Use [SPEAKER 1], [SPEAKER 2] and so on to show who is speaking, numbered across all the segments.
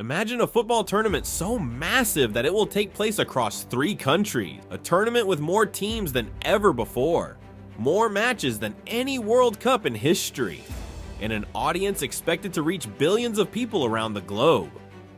[SPEAKER 1] Imagine a football tournament so massive that it will take place across 3 countries, a tournament with more teams than ever before, more matches than any World Cup in history, and an audience expected to reach billions of people around the globe.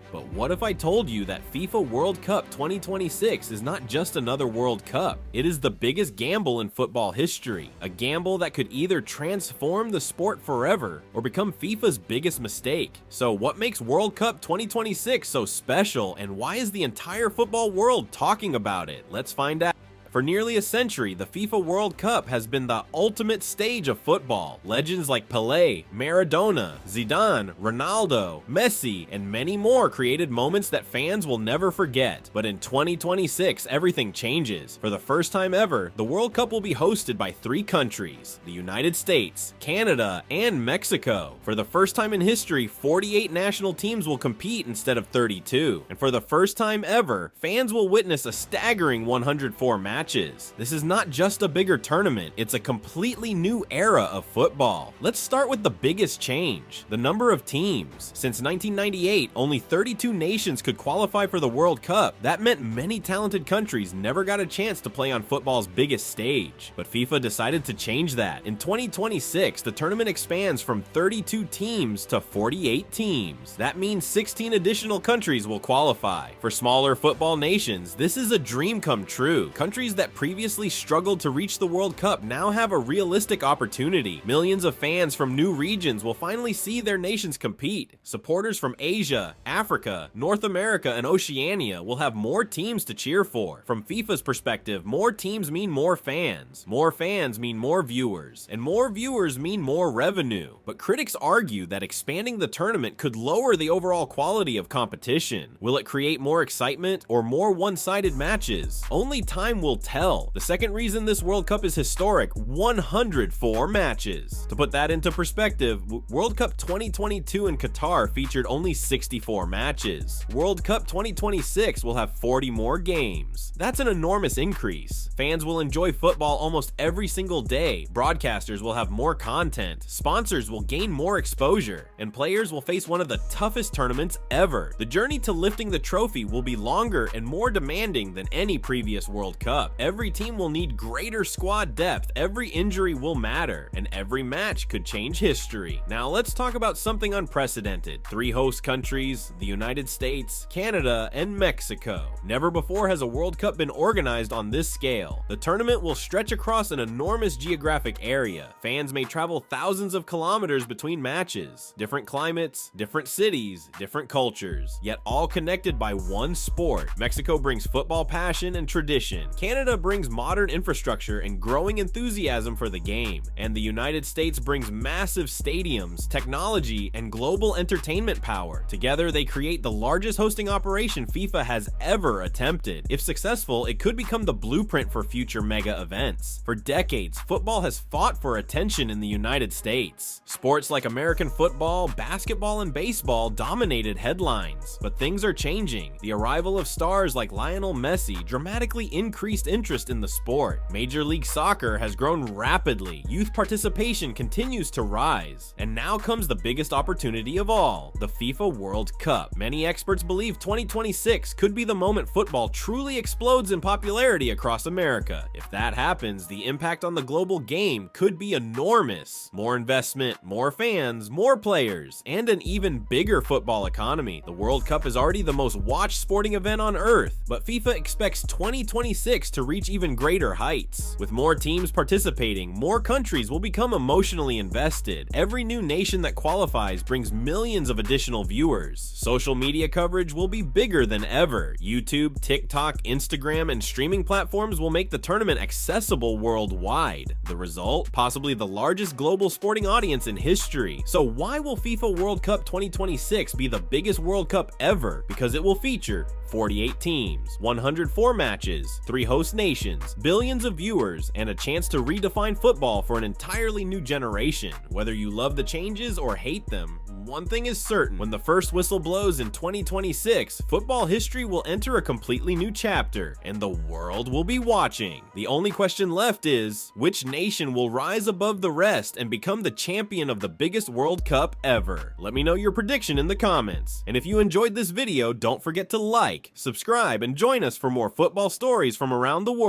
[SPEAKER 1] But what if I told you that FIFA World Cup 2026 is not just another World Cup? It is the biggest gamble in football history, a gamble that could either transform the sport forever or become FIFA's biggest mistake. So what makes World Cup 2026 so special, and why is the entire football world talking about it? Let's find out. For nearly a century, the FIFA World Cup has been the ultimate stage of football. Legends like Pelé, Maradona, Zidane, Ronaldo, Messi, and many more created moments that fans will never forget. But in 2026, everything changes. For the first time ever, the World Cup will be hosted by 3 countries: the United States, Canada, and Mexico. For the first time in history, 48 national teams will compete instead of 32. And for the first time ever, fans will witness a staggering 104 matches. This is not just a bigger tournament, it's a completely new era of football. Let's start with the biggest change: the number of teams. Since 1998, only 32 nations could qualify for the World Cup. That meant many talented countries never got a chance to play on football's biggest stage. But FIFA decided to change that. In 2026, the tournament expands from 32 teams to 48 teams. That means 16 additional countries will qualify. For smaller football nations, this is a dream come true. Countries that previously struggled to reach the World Cup now have a realistic opportunity. Millions of fans from new regions will finally see their nations compete. Supporters from Asia, Africa, North America, and Oceania will have more teams to cheer for. From FIFA's perspective, more teams mean more fans. More fans mean more viewers, and more viewers mean more revenue. But critics argue that expanding the tournament could lower the overall quality of competition. Will it create more excitement or more one-sided matches? Only time will tell. The second reason this World Cup is historic: 104 matches. To put that into perspective, World Cup 2022 in Qatar featured only 64 matches. World Cup 2026 will have 40 more games. That's an enormous increase. Fans will enjoy football almost every single day. Broadcasters will have more content. Sponsors will gain more exposure, and players will face one of the toughest tournaments ever. The journey to lifting the trophy will be longer and more demanding than any previous World Cup. Every team will need greater squad depth, every injury will matter, and every match could change history. Now let's talk about something unprecedented. 3 host countries, the United States, Canada, and Mexico. Never before has a World Cup been organized on this scale. The tournament will stretch across an enormous geographic area. Fans may travel thousands of kilometers between matches. Different climates, different cities, different cultures, yet all connected by one sport. Mexico brings football passion and tradition. Canada brings modern infrastructure and growing enthusiasm for the game, and the United States brings massive stadiums, technology, and global entertainment power. Together, they create the largest hosting operation FIFA has ever attempted. If successful, it could become the blueprint for future mega events. For decades, football has fought for attention in the United States. Sports like American football, basketball, and baseball dominated headlines, but things are changing. The arrival of stars like Lionel Messi dramatically increased interest in the sport. Major League Soccer has grown rapidly. Youth participation continues to rise. And now comes the biggest opportunity of all, the FIFA World Cup. Many experts believe 2026 could be the moment football truly explodes in popularity across America. If that happens, the impact on the global game could be enormous. More investment, more fans, more players, and an even bigger football economy. The World Cup is already the most watched sporting event on earth, but FIFA expects 2026 to reach even greater heights. With more teams participating, more countries will become emotionally invested. Every new nation that qualifies brings millions of additional viewers. Social media coverage will be bigger than ever. YouTube, TikTok, Instagram, and streaming platforms will make the tournament accessible worldwide. The result? Possibly the largest global sporting audience in history. So why will FIFA World Cup 2026 be the biggest World Cup ever? Because it will feature 48 teams, 104 matches, 3 host nations, billions of viewers, and a chance to redefine football for an entirely new generation. Whether you love the changes or hate them, one thing is certain: when the first whistle blows in 2026, football history will enter a completely new chapter, and the world will be watching. The only question left is, which nation will rise above the rest and become the champion of the biggest World Cup ever? Let me know your prediction in the comments. And if you enjoyed this video, don't forget to like, subscribe, and join us for more football stories from around the world.